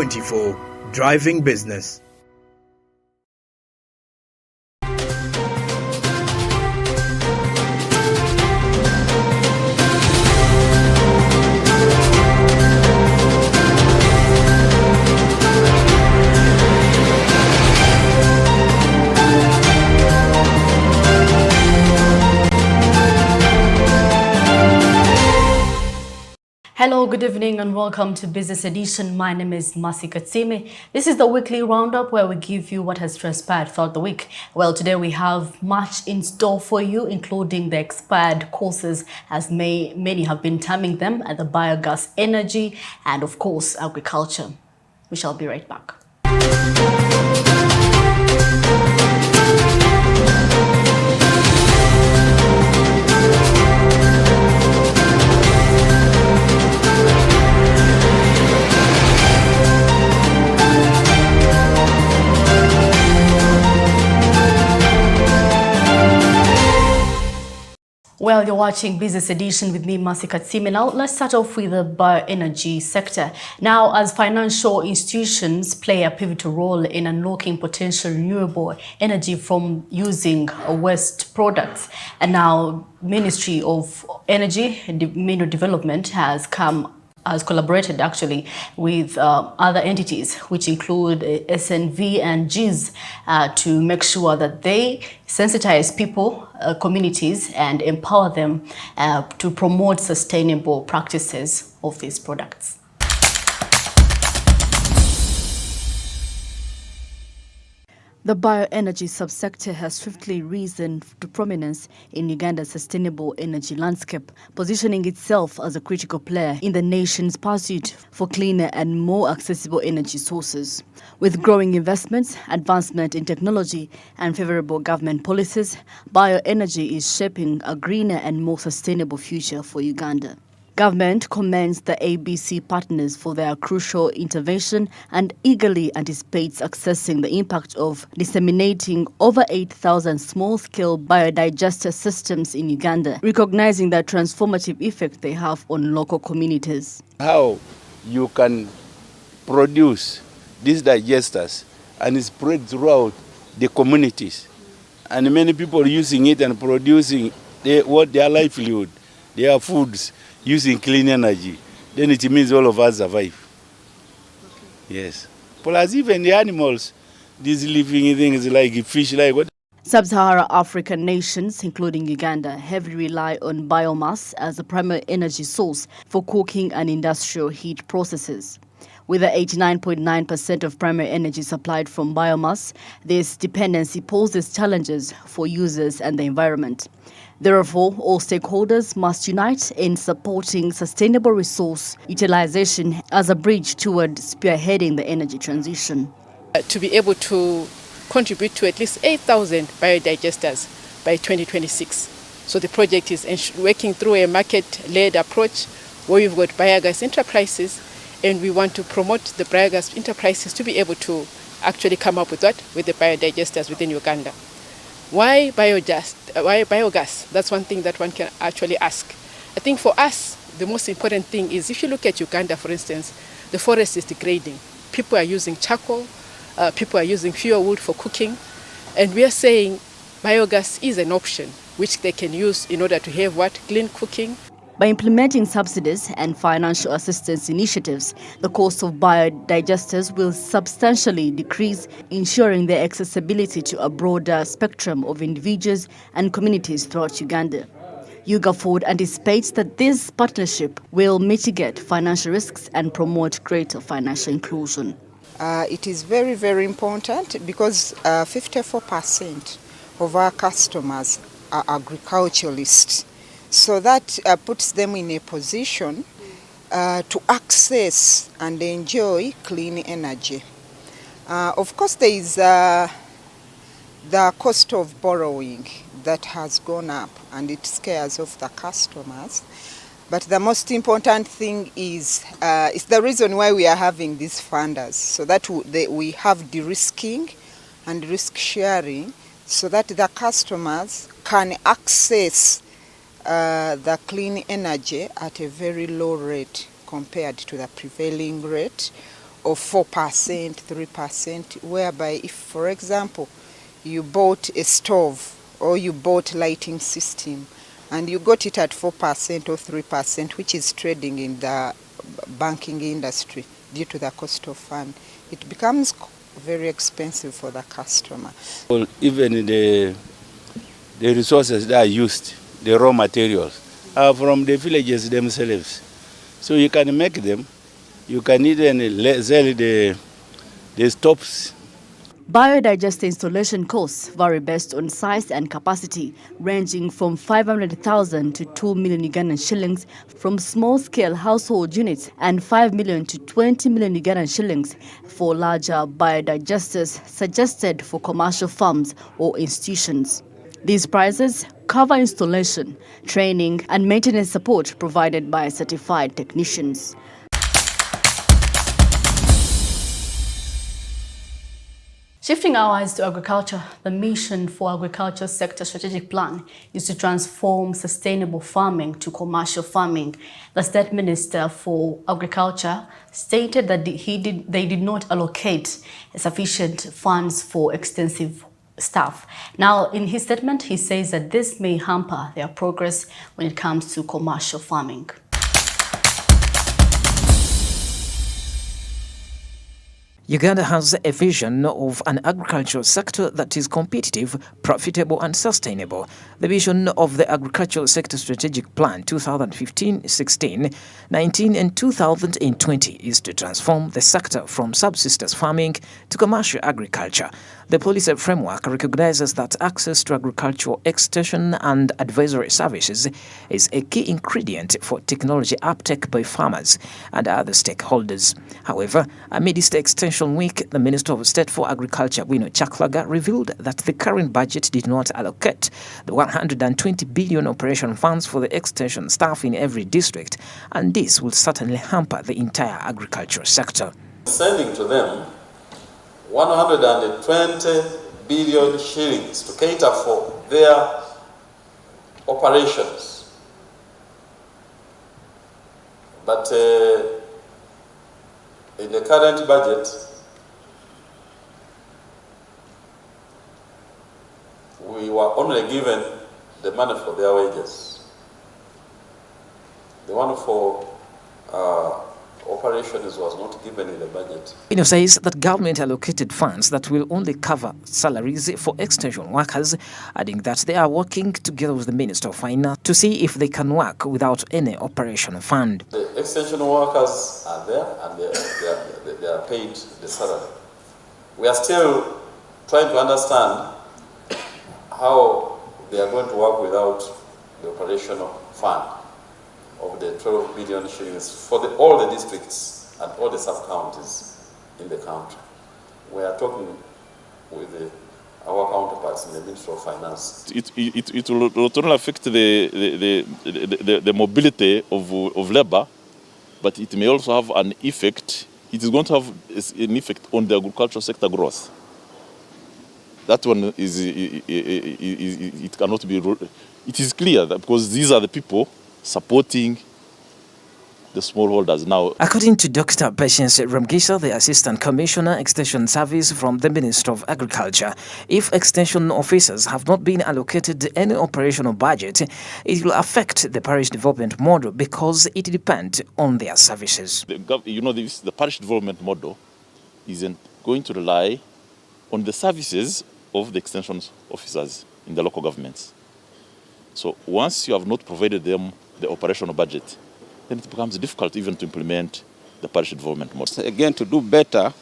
2024, Driving Business. Hello, good evening and welcome to Business Edition. My name is Masi Katsime. This is the weekly roundup where we give you what has transpired throughout the week. Well, today we have much in store for you, including the expired courses, as many have been terming them, at the biogas energy and of course agriculture. We shall be right back. Well, you're watching Business Edition with me, Masi Katsime. Now, let's start off with the bioenergy sector. Now, as financial institutions play a pivotal role in unlocking potential renewable energy from using waste products, and now Ministry of Energy and Mineral Development has collaborated actually with other entities, which include SNV and GIS, to make sure that they sensitize people, communities, and empower them to promote sustainable practices of these products. The bioenergy subsector has swiftly risen to prominence in Uganda's sustainable energy landscape, positioning itself as a critical player in the nation's pursuit for cleaner and more accessible energy sources. With growing investments, advancement in technology, and favorable government policies, bioenergy is shaping a greener and more sustainable future for Uganda. Government commends the ABC partners for their crucial intervention and eagerly anticipates accessing the impact of disseminating over 8,000 small-scale biodigester systems in Uganda, recognizing the transformative effect they have on local communities. How you can produce these digesters and spread throughout the communities, and many people using it and producing their livelihood, their foods, using clean energy, then it means all of us survive. Okay. Yes. Plus even the animals, these living things like fish, like what? Sub-Saharan African nations, including Uganda, heavily rely on biomass as a primary energy source for cooking and industrial heat processes. With 89.9% of primary energy supplied from biomass, this dependency poses challenges for users and the environment. Therefore, all stakeholders must unite in supporting sustainable resource utilization as a bridge toward spearheading the energy transition. To be able to contribute to at least 8,000 biodigesters by 2026. So the project is working through a market-led approach where we've got biogas enterprises, and we want to promote the biogas enterprises to be able to actually come up with the biodigesters within Uganda. Why biogas? That's one thing that one can actually ask. I think for us, the most important thing is if you look at Uganda, for instance, the forest is degrading. People are using charcoal, people are using fuel wood for cooking, and we are saying biogas is an option which they can use in order to have clean cooking. By implementing subsidies and financial assistance initiatives, the cost of biodigesters will substantially decrease, ensuring their accessibility to a broader spectrum of individuals and communities throughout Uganda. UGAFORD anticipates that this partnership will mitigate financial risks and promote greater financial inclusion. It is very, very important because 54% of our customers are agriculturalists. So that puts them in a position to access and enjoy clean energy. Of course, there is the cost of borrowing that has gone up, and it scares off the customers. But the most important thing is the reason why we are having these funders, so that we have de-risking and risk sharing, so that the customers can access the clean energy at a very low rate compared to the prevailing rate, of 4%, 3%, whereby if, for example, you bought a stove or you bought lighting system and you got it at 4% or 3%, which is trading in the banking industry due to the cost of fund, it becomes very expensive for the customer. Well, even the resources that are used, the raw materials, are from the villages themselves. So you can make them, you can even sell the stoves. Biodigester installation costs vary based on size and capacity, ranging from 500,000 to 2 million Ugandan shillings from small-scale household units and 5 million to 20 million Ugandan shillings for larger biodigesters suggested for commercial farms or institutions. These prices cover installation, training and maintenance support provided by certified technicians. Shifting our eyes to agriculture, the mission for Agriculture Sector Strategic Plan is to transform sustainable farming to commercial farming. The State Minister for Agriculture stated that they did not allocate sufficient funds for extensive staff. Now, in his statement, he says that this may hamper their progress when it comes to commercial farming. Uganda has a vision of an agricultural sector that is competitive, profitable and sustainable. The vision of the Agricultural Sector Strategic Plan 2015-16, 19 and 2020 is to transform the sector from subsistence farming to commercial agriculture. The policy framework recognizes that access to agricultural extension and advisory services is a key ingredient for technology uptake by farmers and other stakeholders. However, amidst Extension Week, the Minister of State for Agriculture, Wino Chaklaga, revealed that the current budget did not allocate the 120 billion operation funds for the extension staff in every district, and this will certainly hamper the entire agricultural sector. Sending to them 120 billion shillings to cater for their operations. But in the current budget, we were only given the money for their wages. The one for operations was not given in the budget. It says that government allocated funds that will only cover salaries for extension workers, adding that they are working together with the Minister of Finance to see if they can work without any operation fund. The extension workers are there and they are paid the salary. We are still trying to understand how they are going to work without the operational fund of the 12 billion shillings for all the districts and all the sub-counties in the country. We are talking with our counterparts in the Ministry of Finance. It will not only affect the mobility of labor, but it may also have an effect. It is going to have an effect on the agricultural sector growth. That one is it cannot be. It is clear that because these are the people supporting the smallholders now. According to Dr. Patience Ramgisa, the Assistant Commissioner, Extension Service from the Minister of Agriculture, if extension officers have not been allocated any operational budget, it will affect the parish development model because it depends on their services. The parish development model isn't going to rely on the services of the extension officers in the local governments. So once you have not provided them the operational budget, then it becomes difficult even to implement the parish development model. Again, to do better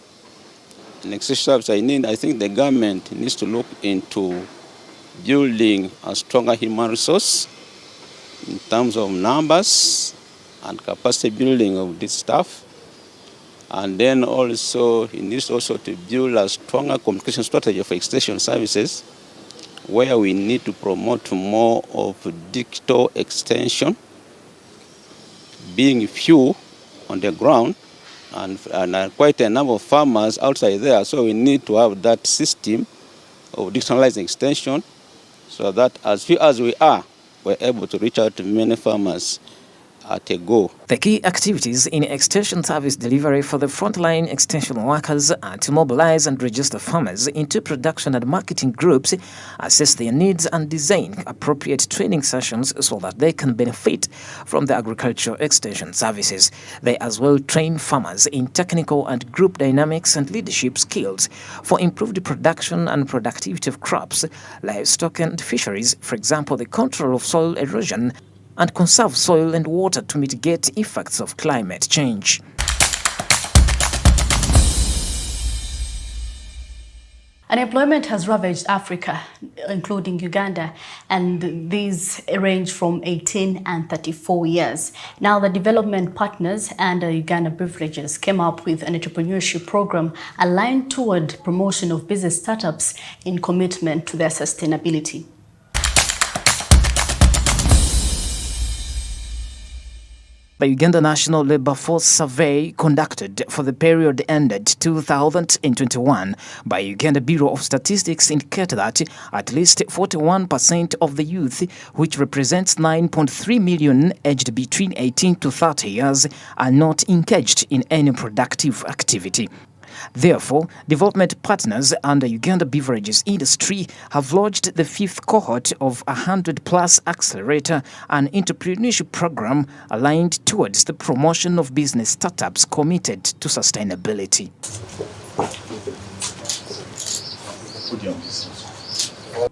in extension service, I think the government needs to look into building a stronger human resource in terms of numbers and capacity building of this staff. And then also, it needs also to build a stronger communication strategy for extension services, where we need to promote more of digital extension, being few on the ground and quite a number of farmers outside there. So we need to have that system of digitalizing extension so that as few as we are, we're able to reach out to many farmers at a go. The key activities in extension service delivery for the frontline extension workers are to mobilize and register farmers into production and marketing groups, assess their needs and design appropriate training sessions so that they can benefit from the agricultural extension services. They as well train farmers in technical and group dynamics and leadership skills for improved production and productivity of crops, livestock and fisheries, for example, the control of soil erosion, and conserve soil and water to mitigate effects of climate change. Unemployment has ravaged Africa, including Uganda, and these range from 18 and 34 years. Now, the development partners and Uganda Beverages came up with an entrepreneurship program aligned toward promotion of business startups in commitment to their sustainability. The Uganda National Labour Force Survey conducted for the period ended 2021 by Uganda Bureau of Statistics indicated that at least 41% of the youth, which represents 9.3 million aged between 18 to 30 years, are not engaged in any productive activity. Therefore, development partners and the Uganda beverages industry have launched the 5th cohort of a 100+ accelerator and entrepreneurship program aligned towards the promotion of business startups committed to sustainability.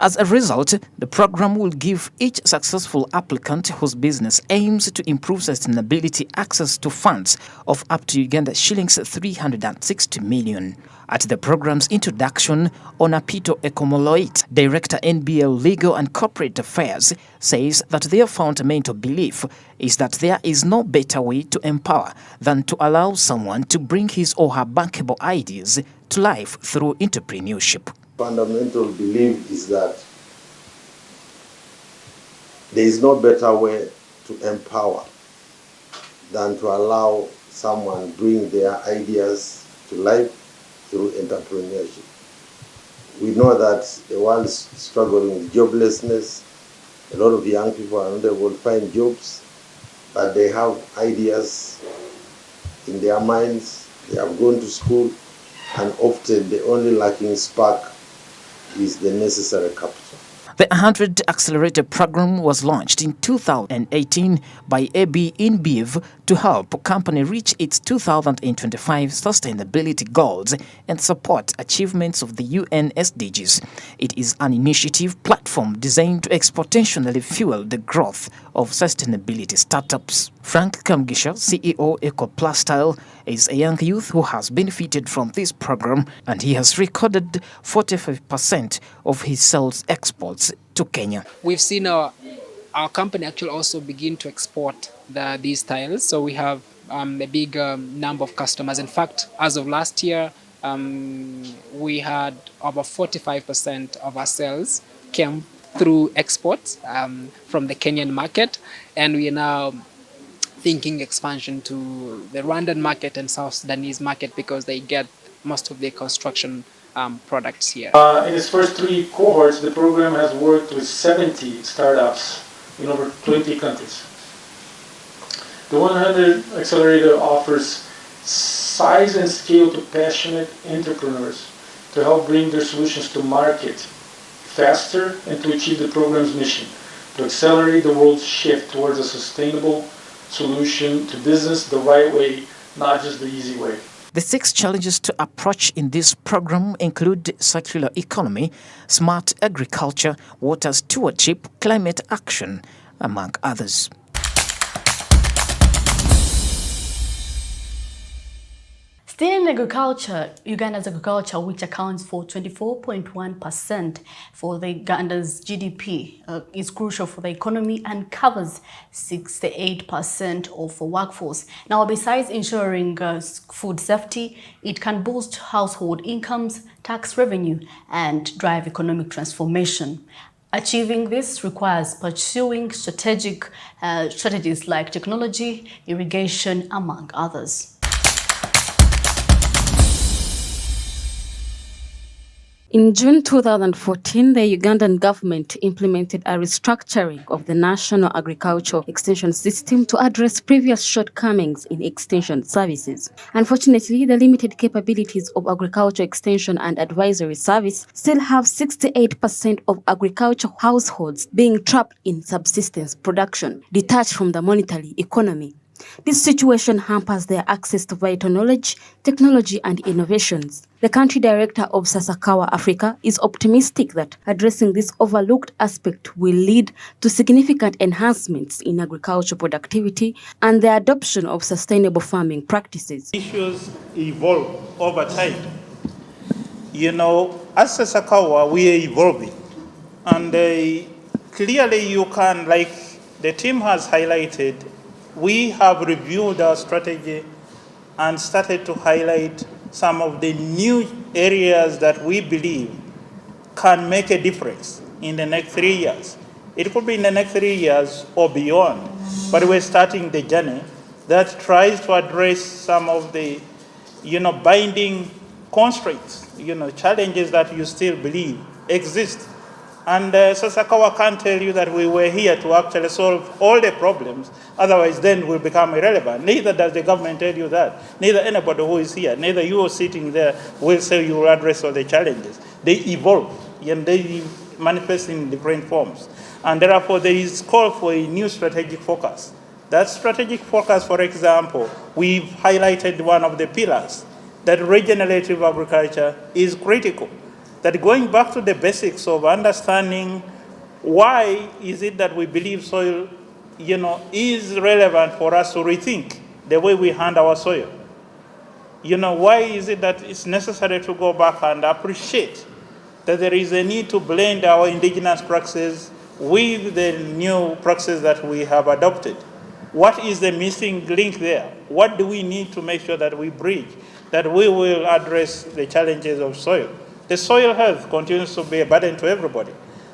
As a result, the program will give each successful applicant whose business aims to improve sustainability access to funds of up to Uganda shillings 360 million. At the program's introduction, Onapito Ekomoloit, Director NBL Legal and Corporate Affairs, says that their fundamental belief is that there is no better way to empower than to allow someone to bring his or her bankable ideas to life through entrepreneurship. Fundamental belief is that there is no better way to empower than to allow someone bring their ideas to life through entrepreneurship. We know that the world is struggling with joblessness. A lot of young people are not able to find jobs, but they have ideas in their minds. They have gone to school, and often the only lacking spark is the necessary capital. The 100 Accelerator program was launched in 2018 by AB InBev to help a company reach its 2025 sustainability goals and support achievements of the UN SDGs. It is an initiative platform designed to exponentially fuel the growth of sustainability startups. Frank Kamgisha, CEO EcoPlastyle, is a young youth who has benefited from this program, and he has recorded 45% of his sales exports to Kenya. We've seen our company actually also begin to export these tiles, so we have a big number of customers. In fact, as of last year, we had over 45% of our sales came through exports from the Kenyan market, and we are now thinking expansion to the Rwandan market and South Sudanese market because they get most of their construction products here. In its first 3 cohorts, the program has worked with 70 startups in over 20 countries. The 100 Accelerator offers size and scale to passionate entrepreneurs to help bring their solutions to market faster and to achieve the program's mission, to accelerate the world's shift towards a sustainable solution to business the right way, not just the easy way. The 6 challenges to approach in this program include circular economy, smart agriculture, water stewardship, climate action, among others. Still in agriculture, Uganda's agriculture, which accounts for 24.1% for the Uganda's GDP, is crucial for the economy and covers 68% of the workforce. Now, besides ensuring food safety, it can boost household incomes, tax revenue, and drive economic transformation. Achieving this requires pursuing strategies like technology, irrigation, among others. In June 2014, the Ugandan government implemented a restructuring of the National Agricultural Extension System to address previous shortcomings in extension services. Unfortunately, the limited capabilities of agricultural extension and advisory service still have 68% of agricultural households being trapped in subsistence production, detached from the monetary economy. This situation hampers their access to vital knowledge, technology, and innovations. The country director of Sasakawa Africa is optimistic that addressing this overlooked aspect will lead to significant enhancements in agricultural productivity and the adoption of sustainable farming practices. Issues evolve over time. You know, as Sasakawa, we are evolving. And clearly you can, like the team has highlighted, we have reviewed our strategy and started to highlight some of the new areas that we believe can make a difference in the next 3 years. It could be in the next 3 years or beyond, but we're starting the journey that tries to address some of the, binding constraints, challenges that you still believe exist. And Sasakawa can't tell you that we were here to actually solve all the problems, otherwise then we'll become irrelevant. Neither does the government tell you that. Neither anybody who is here, neither you sitting there will say you will address all the challenges. They evolve and they manifest in different forms. And therefore there is call for a new strategic focus. That strategic focus, for example, we've highlighted one of the pillars, that regenerative agriculture is critical. That going back to the basics of understanding why is it that we believe soil, is relevant for us to rethink the way we handle our soil. Why is it that it's necessary to go back and appreciate that there is a need to blend our indigenous practices with the new practices that we have adopted? What is the missing link there? What do we need to make sure that we bridge, that we will address the challenges of soil? The soil health continues to be a burden to everybody.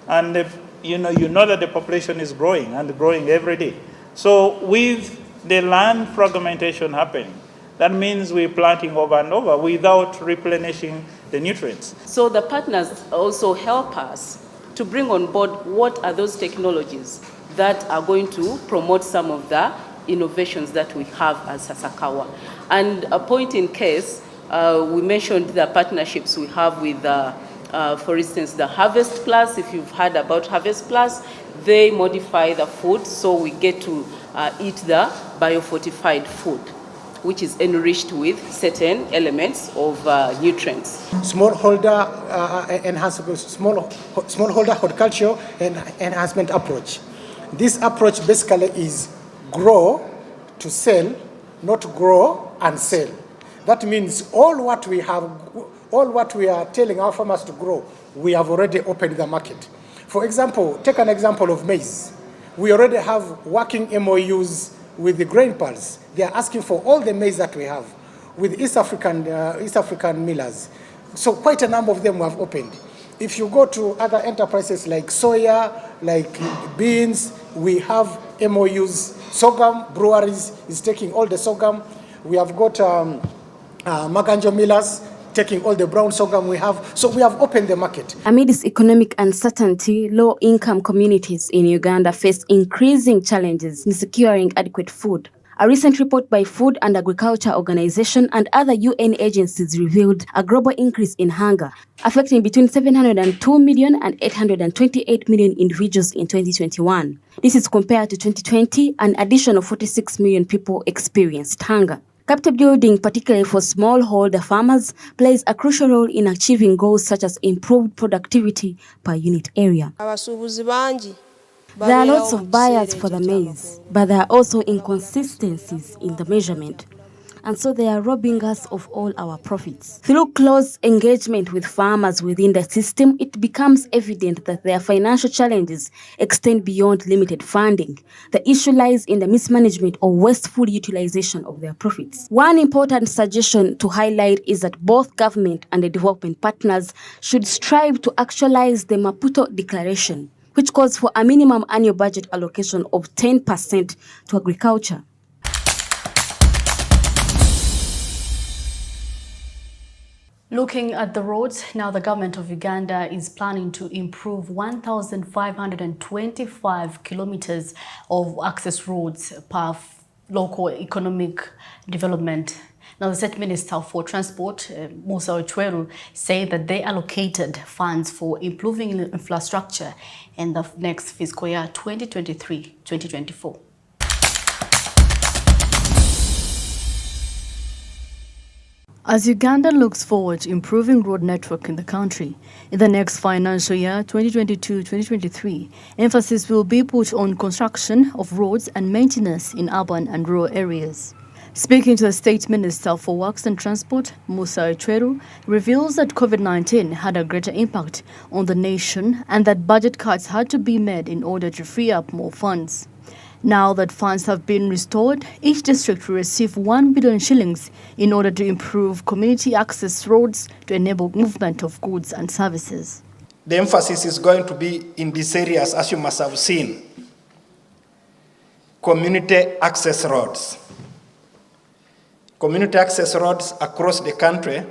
And you know that the population is growing and growing every day. So with the land fragmentation happening, that means we're planting over and over without replenishing the nutrients. So the partners also help us to bring on board what are those technologies that are going to promote some of the innovations that we have as Sasakawa. And a point in case, we mentioned the partnerships we have with, for instance, the Harvest Plus. If you've heard about Harvest Plus, they modify the food so we get to eat the biofortified food, which is enriched with certain elements of nutrients. Smallholder horticulture and enhancement approach. This approach basically is grow to sell, not grow and sell. That means all what we are telling our farmers to grow, we have already opened the market. For example, take an example of maize. We already have working MOUs with the grain pulse. They are asking for all the maize that we have with East African millers. So quite a number of them have opened. If you go to other enterprises like soya, like beans, we have MOUs. Sorghum breweries is taking all the sorghum. We have got Maganjo millers taking all the brown sorghum we have. So we have opened the market. Amid this economic uncertainty, low-income communities in Uganda face increasing challenges in securing adequate food. A recent report by Food and Agriculture Organization and other UN agencies revealed a global increase in hunger, affecting between 702 million and 828 million individuals in 2021. This is compared to 2020, an addition of 46 million people experienced hunger. Capital building, particularly for smallholder farmers, plays a crucial role in achieving goals such as improved productivity per unit area. There are lots of buyers for the maize, but there are also inconsistencies in the measurement. And so they are robbing us of all our profits. Through close engagement with farmers within the system, it becomes evident that their financial challenges extend beyond limited funding. The issue lies in the mismanagement or wasteful utilization of their profits. One important suggestion to highlight is that both government and the development partners should strive to actualize the Maputo Declaration, which calls for a minimum annual budget allocation of 10% to agriculture. Looking at the roads, now the government of Uganda is planning to improve 1,525 kilometers of access roads per local economic development. Now, the State Minister for Transport, Musa Ochweru, said that they allocated funds for improving infrastructure in the next fiscal year 2023-2024. As Uganda looks forward to improving road network in the country, in the next financial year 2022-2023, emphasis will be put on construction of roads and maintenance in urban and rural areas. Speaking to the State Minister for Works and Transport, Musa Ochweru, reveals that COVID-19 had a greater impact on the nation and that budget cuts had to be made in order to free up more funds. Now that funds have been restored, each district will receive 1 billion shillings in order to improve community access roads to enable movement of goods and services. The emphasis is going to be in these areas, as you must have seen. Community access roads. Community access roads across the country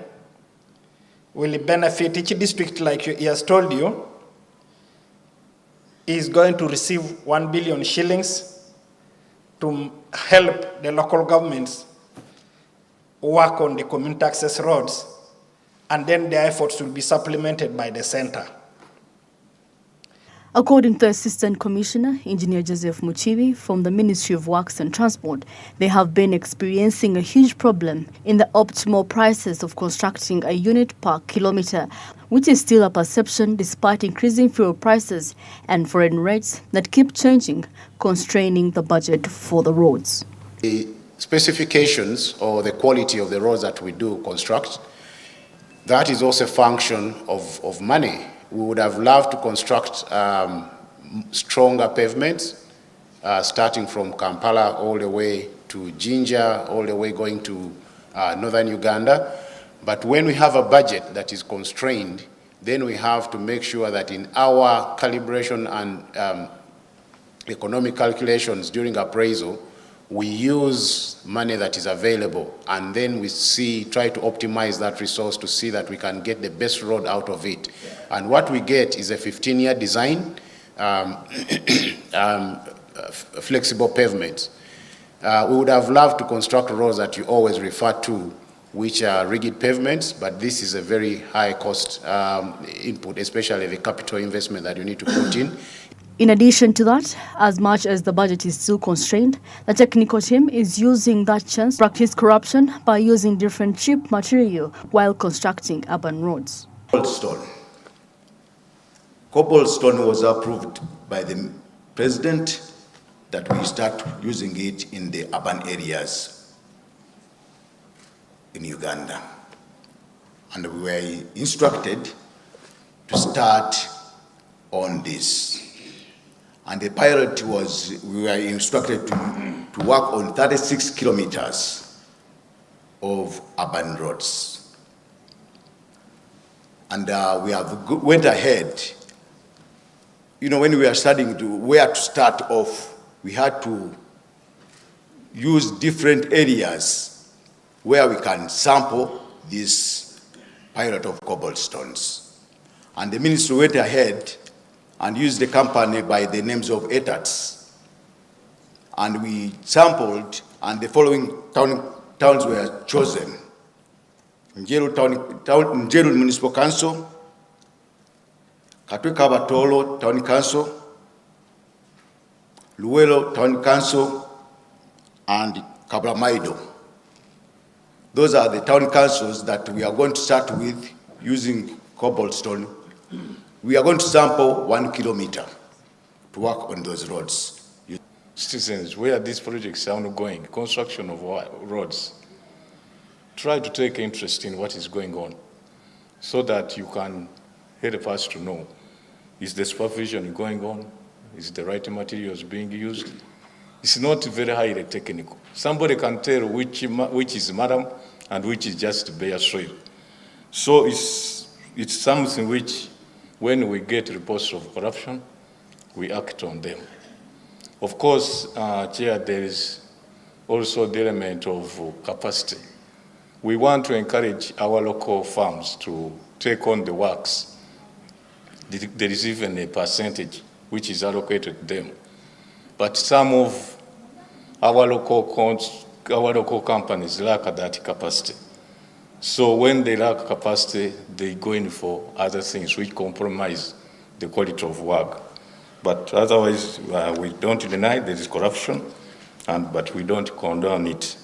will benefit each district, like he has told you, is going to receive 1 billion shillings to help the local governments work on the community access roads, and then their efforts will be supplemented by the center. According to Assistant Commissioner, Engineer Joseph Muchibi from the Ministry of Works and Transport, they have been experiencing a huge problem in the optimal prices of constructing a unit per kilometer, which is still a perception despite increasing fuel prices and foreign rates that keep changing, constraining the budget for the roads. The specifications or the quality of the roads that we do construct, that is also a function of money. We would have loved to construct stronger pavements, starting from Kampala all the way to Jinja, all the way going to northern Uganda. But when we have a budget that is constrained, then we have to make sure that in our calibration and economic calculations during appraisal, we use money that is available, and then we try to optimize that resource to see that we can get the best road out of it. And what we get is a 15-year design, flexible pavements. We would have loved to construct roads that you always refer to, which are rigid pavements, but this is a very high cost input, especially the capital investment that you need to put in. In addition to that, as much as the budget is still constrained, the technical team is using that chance to practice corruption by using different cheap material while constructing urban roads. Cobblestone. Cobblestone was approved by the president that we start using it in the urban areas in Uganda. And we were instructed to start on this. And the pilot was, we were instructed to work on 36 kilometers of urban roads. And went ahead. You know, when we were studying where to start off, we had to use different areas where we can sample this pilot of cobblestones. And the ministry went ahead and used the company by the names of ETATS. And we sampled, and the following towns were chosen. Njeru Municipal Council, Katwe Kabatolo Town Council, Luwelo Town Council, and Kabramaido. Those are the town councils that we are going to start with using cobblestone. We are going to sample 1 kilometer to work on those roads. Citizens, where these projects are ongoing, construction of roads, try to take interest in what is going on so that you can help us to know, is the supervision going on? Is the right materials being used? It's not very highly technical. Somebody can tell which is madam and which is just bare soil. So it's something which, when we get reports of corruption, we act on them. Of course, Chair, there is also the element of capacity. we want to encourage our local firms to take on the works. There is even a percentage which is allocated to them. But some of our local companies lack that capacity. So when they lack capacity, they go in for other things which compromise the quality of work. But otherwise, we don't deny there is corruption, but we don't condone it.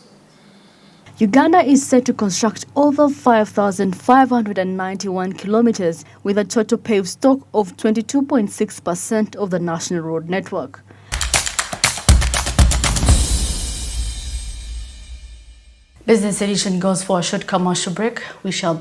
Uganda is set to construct over 5,591 kilometers with a total paved stock of 22.6% of the national road network. Business Edition goes for a short commercial break. We shall be